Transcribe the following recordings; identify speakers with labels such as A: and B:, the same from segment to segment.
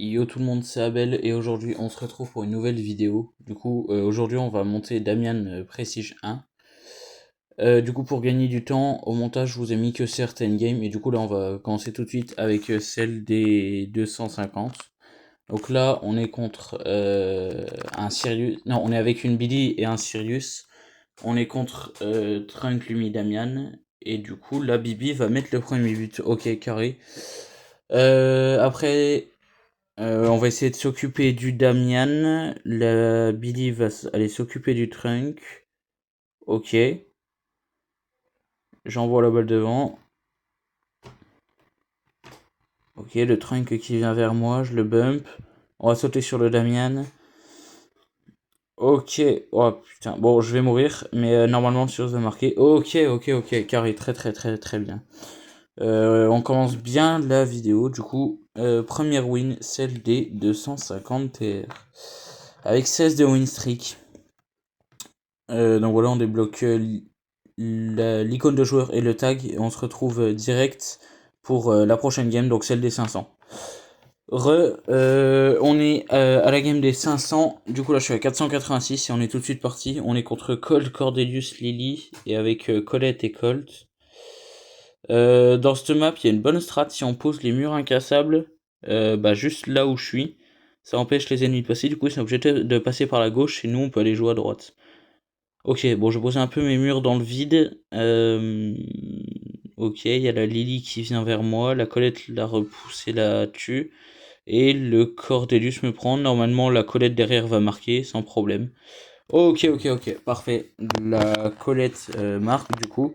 A: Yo tout le monde, c'est Abel et aujourd'hui on se retrouve pour une nouvelle vidéo. Aujourd'hui on va monter Damian Prestige 1. Pour gagner du temps, au montage je vous ai mis que certaines games et du coup là on va commencer tout de suite avec celle des 250. Donc là on est contre un Sirius, non on est avec une Billy et un Sirius. On est contre Trunk, Lumi, Damian et du coup la Bibi va mettre le premier but. Ok, carré. Après on va essayer de s'occuper du Damian. La Billy va aller s'occuper du Trunk. Ok. J'envoie la balle devant. Ok, le Trunk qui vient vers moi, je le bump. On va sauter sur le Damian. Ok. Oh putain. Bon, je vais mourir, mais normalement le Sirius va marquer. Ok. Carré, très bien. On commence bien la vidéo. Première win, celle des 250 TR. Avec 16 de win streak. Donc voilà, on débloque l'icône de joueur et le tag. Et on se retrouve direct pour la prochaine game, donc celle des 500. On est à la game des 500. Du coup là je suis à 486 et on est tout de suite parti. On est contre Colt, Cordelius, Lily et avec Colette et Colt. Dans cette map il y a une bonne strat si on pose les murs incassables juste là où je suis. Ça empêche les ennemis de passer, du coup c'est obligé de passer par la gauche et nous on peut aller jouer à droite. Ok, bon, je pose un peu mes murs dans le vide. Ok, il y a la Lily qui vient vers moi. La Colette la repousse et la tue. Et le Cordelius me prend. Normalement, la Colette derrière va marquer sans problème. Ok, parfait. La Colette marque du coup.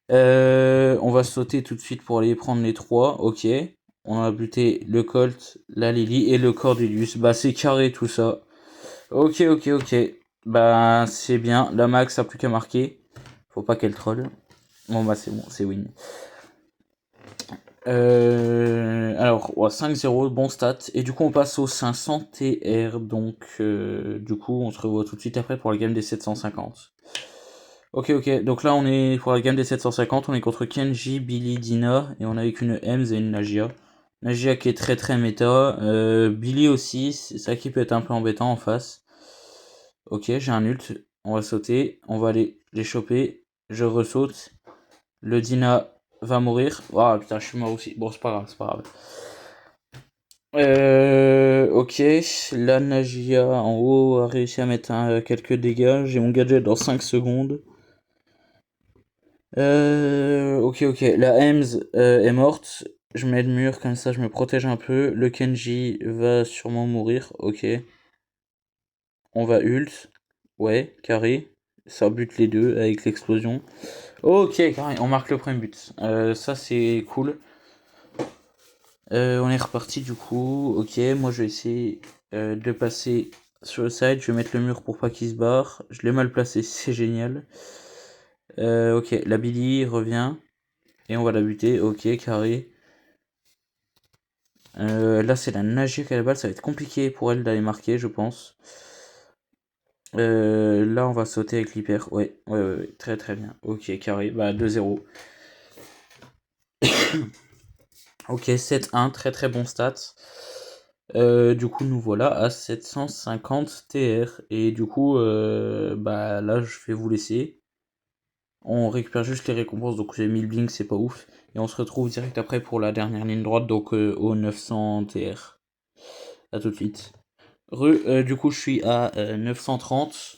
A: On va sauter tout de suite pour aller prendre les trois. Ok. On a buté le Colt, la Lily et le Cordelius. Bah, c'est carré tout ça. Ok. Bah, c'est bien. La Max a plus qu'à marquer. Faut pas qu'elle troll. Bon, c'est bon, c'est win. Alors, ouais, 5-0, bon stat. Et du coup, on passe au 500 TR. On se revoit tout de suite après pour la game des 750. Ok. Donc là, on est pour la game des 750. On est contre Kenji, Billy, Dina. Et on a avec une Ems et une Nagia. Nagia qui est très méta. Billy aussi. C'est ça qui peut être un peu embêtant en face. Ok, j'ai un ult. On va sauter. On va aller les choper. Je ressaute. Le Dina va mourir. Oh putain, je suis mort aussi. Bon, c'est pas grave. Ok. La Nagia en haut a réussi à mettre quelques dégâts. J'ai mon gadget dans 5 secondes. Ok. La Ems est morte. Je mets le mur comme ça, je me protège un peu. Le Kenji va sûrement mourir. Ok. On va ult. Ouais, carré. Ça bute les deux avec l'explosion. Ok, carré. On marque le premier but. Ça, c'est cool. On est reparti du coup. Ok, moi je vais essayer de passer sur le side. Je vais mettre le mur pour pas qu'il se barre. Je l'ai mal placé, c'est génial. Ok, la Billy revient. Et on va la buter. Ok, carré. Là c'est la Nagia qui a la balle. Ça va être compliqué pour elle d'aller marquer, je pense. Là on va sauter avec l'hyper. Ouais. Très bien. Ok, carré. Bah 2-0. Ok, 7-1. Très bon stat. Nous voilà à 750 TR. Et là, je vais vous laisser. On récupère juste les récompenses, donc j'ai 1000 blinks, c'est pas ouf. Et on se retrouve direct après pour la dernière ligne droite, au 900 TR. A tout de suite. Je suis à 930.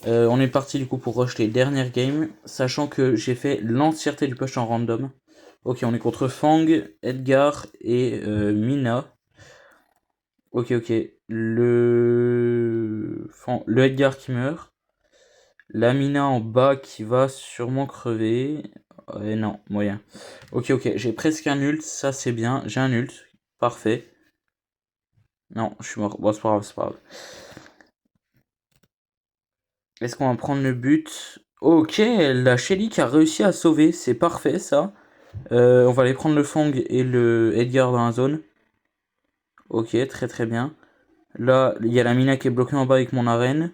A: On est parti pour rush les dernières games, sachant que j'ai fait l'entièreté du push en random. Ok, on est contre Fang, Edgar et Mina. Ok. Le Edgar qui meurt. La Mina en bas qui va sûrement crever. Non, moyen. Ok. J'ai presque un ult, ça c'est bien. J'ai un ult. Parfait. Non, je suis mort. Bon, c'est pas grave. Est-ce qu'on va prendre le but? Ok, la Shelly qui a réussi à sauver. C'est parfait ça. On va aller prendre le Fang et le Edgar dans la zone. Ok, très bien. Là, il y a la Mina qui est bloquée en bas avec mon arène.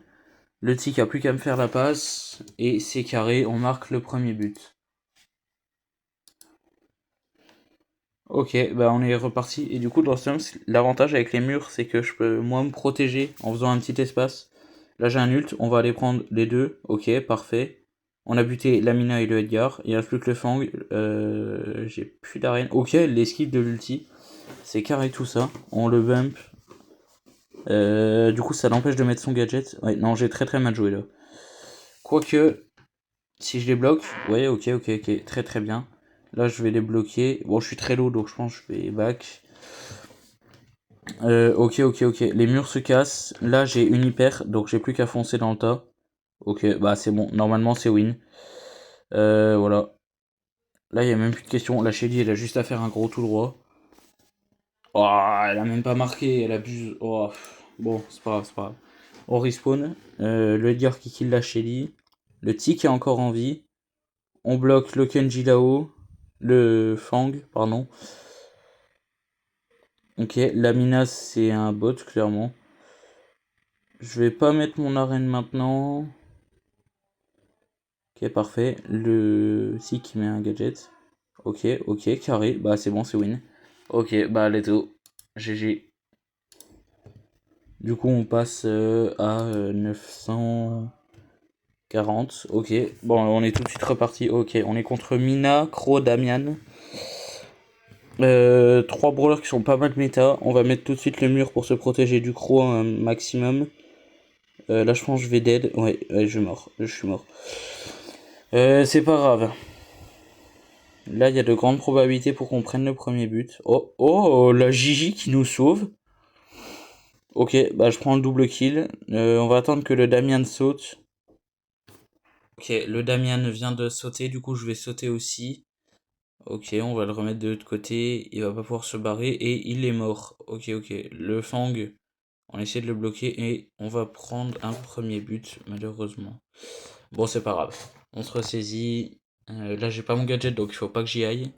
A: Le tic a plus qu'à me faire la passe. Et c'est carré, on marque le premier but. Ok, bah on est reparti. Et du coup, dans ce sens, l'avantage avec les murs, c'est que je peux moi me protéger en faisant un petit espace. Là, j'ai un ult, on va aller prendre les deux. Ok, parfait. On a buté Lamina et le Edgar. Il reste plus que le Fang. J'ai plus d'arène. Ok, l'esquive de l'ulti. C'est carré tout ça. On le bump. Du coup, ça l'empêche de mettre son gadget. Ouais, non, j'ai très très mal joué là. Quoique, si je les bloque, ouais, ok, très très bien. Là, je vais les bloquer. Bon, je suis très low, donc je pense que je vais back. Ok. Les murs se cassent. Là, j'ai une hyper, donc j'ai plus qu'à foncer dans le tas. Ok, bah c'est bon. Normalement, c'est win. Voilà. Là, il y a même plus de question. La Shelly, elle a juste à faire un gros tout droit. Oh, elle a même pas marqué. Elle abuse. Oh, bon, c'est pas grave. On respawn. Le Edgar qui kill la Shelly. Le Tik est encore en vie. On bloque le Kenji là-haut. Le Fang, pardon. Ok, la Mina, c'est un bot, clairement. Je vais pas mettre mon arène maintenant. Ok, parfait. Le si qui met un gadget. Ok, carré. Bah, c'est bon, c'est win. Ok, bah, let's go. GG. Du coup, on passe à 940. Ok, bon, on est tout de suite reparti. Ok, on est contre Mina, Crow, Damian. Trois brawlers qui sont pas mal méta. On va mettre tout de suite le mur pour se protéger du Crow un maximum. Là, je pense que je vais dead. Ouais, je suis mort. C'est pas grave. Là, il y a de grandes probabilités pour qu'on prenne le premier but. Oh, la Gigi qui nous sauve. Ok, bah je prends le double kill. On va attendre que le Damian saute. Ok, le Damian vient de sauter, du coup je vais sauter aussi. Ok, on va le remettre de l'autre côté. Il va pas pouvoir se barrer et il est mort. Ok. Le Fang, on essaie de le bloquer et on va prendre un premier but, malheureusement. Bon, c'est pas grave. On se ressaisit. Là, j'ai pas mon gadget, donc il faut pas que j'y aille.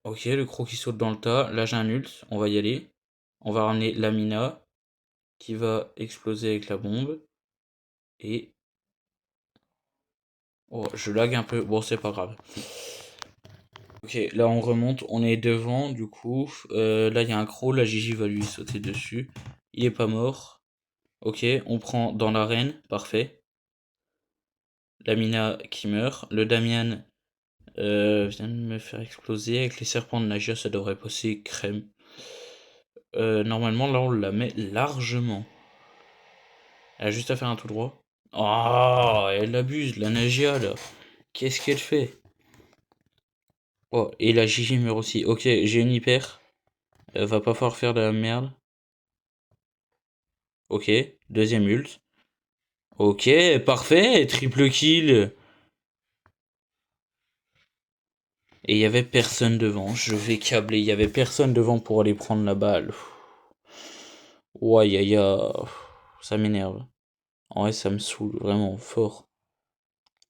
A: Ok, le croc qui saute dans le tas. Là, j'ai un ult. On va y aller. On va ramener Lamina qui va exploser avec la bombe. Et... Oh, je lag un peu. Bon, c'est pas grave. Ok, là, on remonte. On est devant, du coup. Là, il y a un croc. La Gigi va lui sauter dessus. Il est pas mort. Ok, on prend dans l'arène. Parfait. Lamina qui meurt. Le Damian vient de me faire exploser. Avec les serpents de Nagia, ça devrait passer crème. Normalement, là, on la met largement. Elle a juste à faire un tout droit. Oh, elle abuse, la Nagia, là. Qu'est-ce qu'elle fait? Oh, et la Gigi meurt aussi. Ok, j'ai une hyper. Va pas falloir faire de la merde. Ok, deuxième ult. Ok, parfait, triple kill. Et il y avait personne devant. Je vais câbler. Il y avait personne devant pour aller prendre la balle. Ouais, ça m'énerve. En vrai, ça me saoule vraiment fort.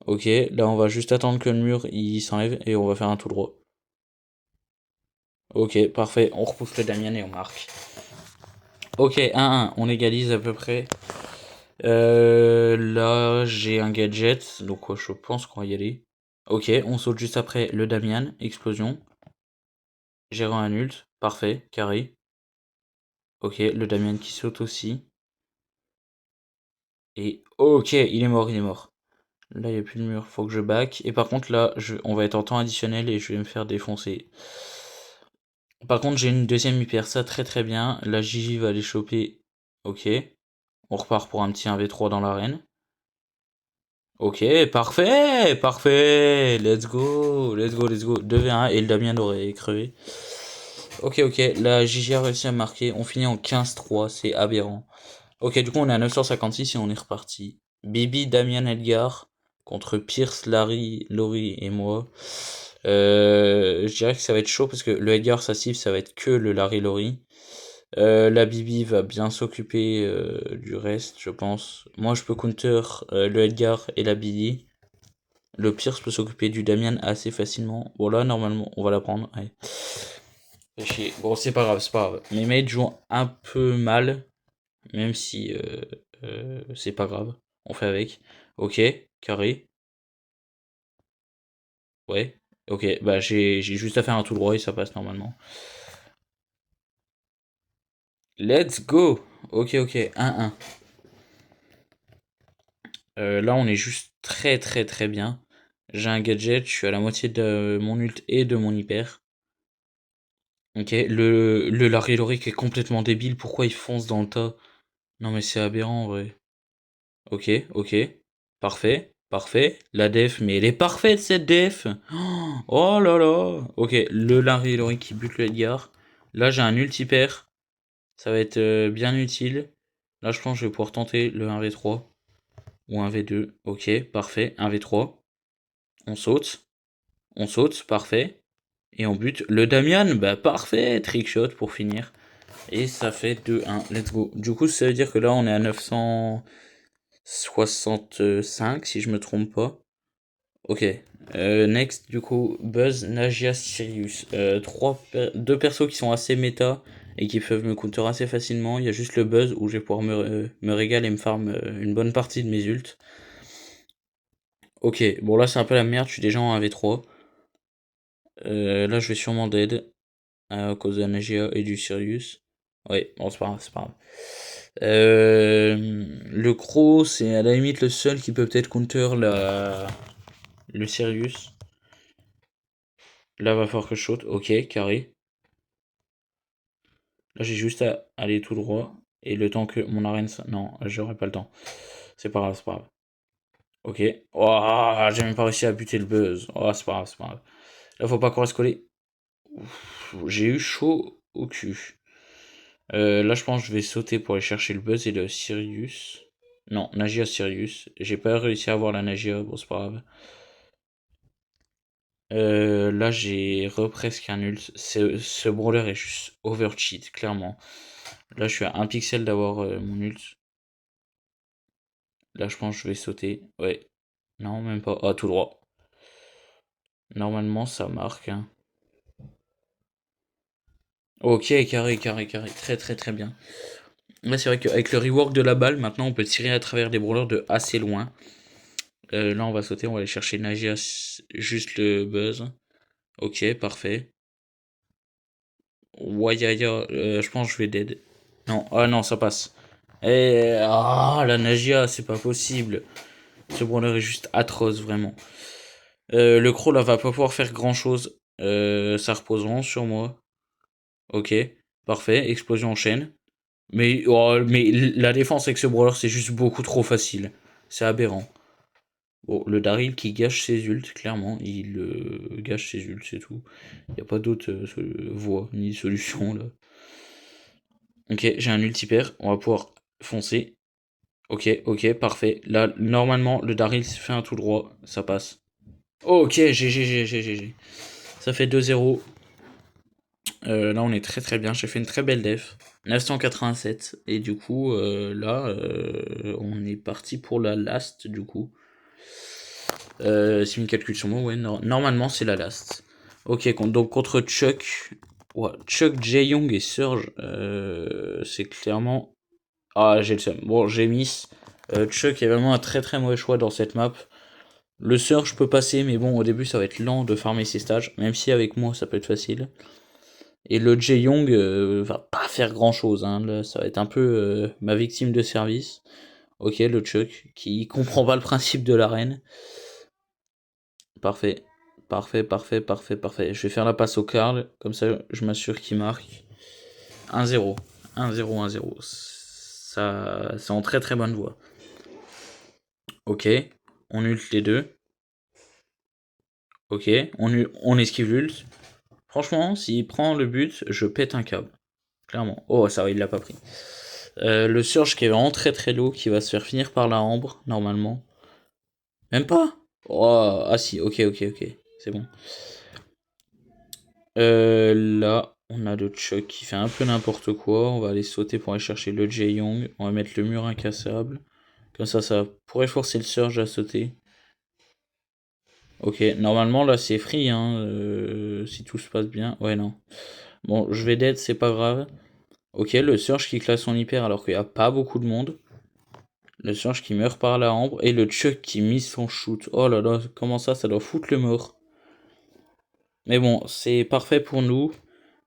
A: Ok, là on va juste attendre que le mur il s'enlève et on va faire un tout droit. Ok, parfait. On repousse le Damien et on marque. Ok, 1-1. On égalise à peu près. Là, j'ai un gadget. Donc, je pense qu'on va y aller. Ok, on saute juste après le Damian. Explosion. Gérant un ult. Parfait. Carré. Ok, le Damian qui saute aussi. Et ok, il est mort, il est mort. Là, il n'y a plus de mur. Faut que je back. Et par contre, là, on va être en temps additionnel et je vais me faire défoncer. Par contre, j'ai une deuxième hyper, ça très très bien. La Gigi va aller choper. Ok. On repart pour un petit 1v3 dans l'arène. Ok, parfait. Let's go. 2v1 et le Damien aurait crevé. Ok, la Gigi a réussi à marquer. On finit en 15-3, c'est aberrant. Ok, du coup, on est à 956 et on est reparti. Bibi, Damien, Edgar contre Pierce, Larry, Laurie et moi. Je dirais que ça va être chaud parce que le Edgar, sa cible, ça va être que le Larry, Laurie. La Bibi va bien s'occuper du reste, je pense. Moi, je peux counter le Edgar et la Bibi. Le Pierce peut s'occuper du Damian assez facilement. Bon, là, normalement, on va la prendre. Ouais. Fait chier. Bon, c'est pas grave. Mes mates jouent un peu mal, même si c'est pas grave. On fait avec. Ok, carré. Ouais. Ok, bah j'ai juste à faire un tout droit et ça passe normalement. Let's go! Ok, ok, 1-1. Là, on est juste très très très bien. J'ai un gadget, je suis à la moitié de mon ult et de mon hyper. Ok, le Larry Loric est complètement débile, pourquoi il fonce dans le tas? Non mais c'est aberrant en vrai. Ok, ok. Parfait, parfait. La def, mais elle est parfaite cette def! Oh là là! Ok, le Larry Loric qui bute le Edgar. Là, j'ai un ult hyper. Ça va être bien utile. Là, je pense que je vais pouvoir tenter le 1v3 ou 1v2. Ok, parfait. 1v3. On saute. On saute, parfait. Et on bute le Damian. Bah, parfait. Trickshot pour finir. Et ça fait 2-1. Let's go. Du coup, ça veut dire que là, on est à 965, si je me trompe pas. Ok. Next, du coup, Buzz, Nagia, Sirius. Deux persos qui sont assez méta et qui peuvent me counter assez facilement. Il y a juste le Buzz où je vais pouvoir me régaler et me farm une bonne partie de mes ults. Ok, bon là c'est un peu la merde, je suis déjà en 1v3. Là je vais sûrement dead à cause de la Nagia et du Sirius. Ouais, bon c'est pas grave, c'est pas grave. Le Croc, c'est à la limite le seul qui peut peut-être counter le Sirius. Là va falloir que je saute. Ok, carré. Là, j'ai juste à aller tout droit. Et le temps que mon arène. Non, j'aurai pas le temps. C'est pas grave, c'est pas grave. Ok. Oh, j'ai même pas réussi à buter le buzz. Oh, c'est pas grave, c'est pas grave. Là, faut pas qu'on reste collé. J'ai eu chaud au cul. Là, je pense que je vais sauter pour aller chercher le buzz et le Sirius. Non, Nagia Sirius. J'ai pas réussi à avoir la Nagia. Bon, c'est pas grave. Là, j'ai presque un ult. Ce brawler est juste overcheat, clairement. Là, je suis à un pixel d'avoir mon ult. Là, je pense que je vais sauter. Ouais. Non, même pas. Ah, tout droit. Normalement, ça marque, hein. Ok, carré, carré, carré. Très, très, très bien. Là, c'est vrai qu'avec le rework de la balle, maintenant, on peut tirer à travers des brawlers de assez loin. Là, on va sauter. On va aller chercher Nagias, juste le buzz. Ok, parfait. Wayaya, je pense que je vais dead. Non, ah non, ça passe. La Nagia, c'est pas possible. Ce brawler est juste atroce, vraiment. Le croc là va pas pouvoir faire grand chose. Ça repose vraiment sur moi. Ok, parfait. Explosion en chaîne. Mais la défense avec ce brawler c'est juste beaucoup trop facile. C'est aberrant. Bon, le Daryl qui gâche ses ults, clairement. Il gâche ses ults, c'est tout. Il a pas d'autre voie ni solution là. Ok, j'ai un ult hyper. On va pouvoir foncer. Ok, ok, parfait. Là, normalement, le Daryl fait un tout droit. Ça passe. Ok, GG. Ça fait 2-0. Là, on est très très bien. J'ai fait une très belle def. 987. Et du coup, là, on est parti pour la last, du coup. Si une calcul sur moi, ouais, normalement, c'est la last. Ok, donc contre Chuck. Ouais, Chuck, Jae-Young et Surge, c'est clairement. Ah, j'ai le seum. Bon, j'ai Miss. Chuck est vraiment un très très mauvais choix dans cette map. Le Surge, je peux passer, mais bon, au début, ça va être lent de farmer ses stages. Même si avec moi, ça peut être facile. Et le Jae-Young va pas faire grand chose, hein. Là, ça va être un peu ma victime de service. Ok, le Chuck, qui comprend pas le principe de l'arène. Parfait. Parfait. Je vais faire la passe au Karl, comme ça je m'assure qu'il marque. 1-0. 1-0. Ça, c'est en très très bonne voie. Ok, on ult les deux. Ok, on esquive l'ult. Franchement, s'il prend le but, je pète un câble. Clairement. Oh, ça va, il l'a pas pris. Le Surge qui est vraiment très très low, qui va se faire finir par la Ambre, normalement. Même pas. Oh, ah si, ok. C'est bon. Là, on a le Chuck qui fait un peu n'importe quoi. On va aller sauter pour aller chercher le Jae-Young. On va mettre le mur incassable. Comme ça pourrait forcer le Surge à sauter. Ok, normalement là c'est free, hein, si tout se passe bien. Ouais, non. Bon, je vais dead, c'est pas grave. Ok, le Surge qui classe son hyper alors qu'il n'y a pas beaucoup de monde. Le Surge qui meurt par la ambre. Et le Chuck qui mise son shoot. Oh là là, comment ça doit foutre le mort. Mais bon, c'est parfait pour nous.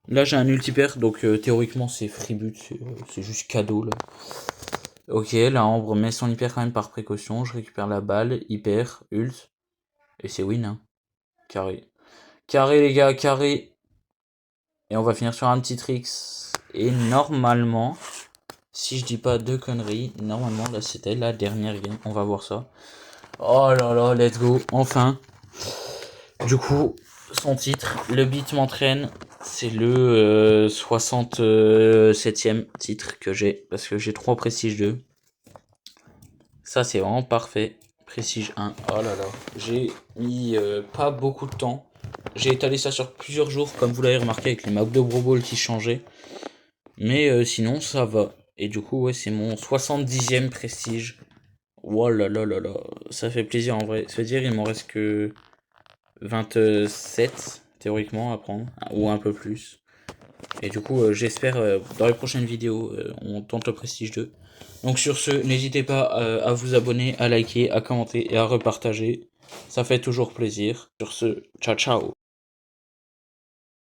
A: Là, j'ai un ultipair, donc théoriquement, c'est freeboot, c'est juste cadeau, là. Ok, la Ambre met son hyper quand même par précaution. Je récupère la balle, hyper, ult. Et c'est win, hein. Carré. Carré, les gars, carré. Et on va finir sur un petit tricks. Et normalement, si je dis pas de conneries, normalement, là, c'était la dernière game. On va voir ça. Oh là là, let's go. Enfin. Du coup, son titre, le beat m'entraîne. C'est le 67e titre que j'ai. Parce que j'ai 3 Prestige 2. Ça, c'est vraiment parfait. Prestige 1. Oh là là. J'ai mis pas beaucoup de temps. J'ai étalé ça sur plusieurs jours, comme vous l'avez remarqué, avec les maps de Brawl Ball qui changeaient. Mais sinon, ça va. Et du coup, ouais, c'est mon 70e prestige. Oh là là là là. Ça fait plaisir en vrai. Ça veut dire il m'en reste que 27 théoriquement à prendre. Ou un peu plus. Et du coup, j'espère dans les prochaines vidéos, on tente le Prestige 2. Donc sur ce, n'hésitez pas à vous abonner, à liker, à commenter et à repartager. Ça fait toujours plaisir. Sur ce, ciao ciao.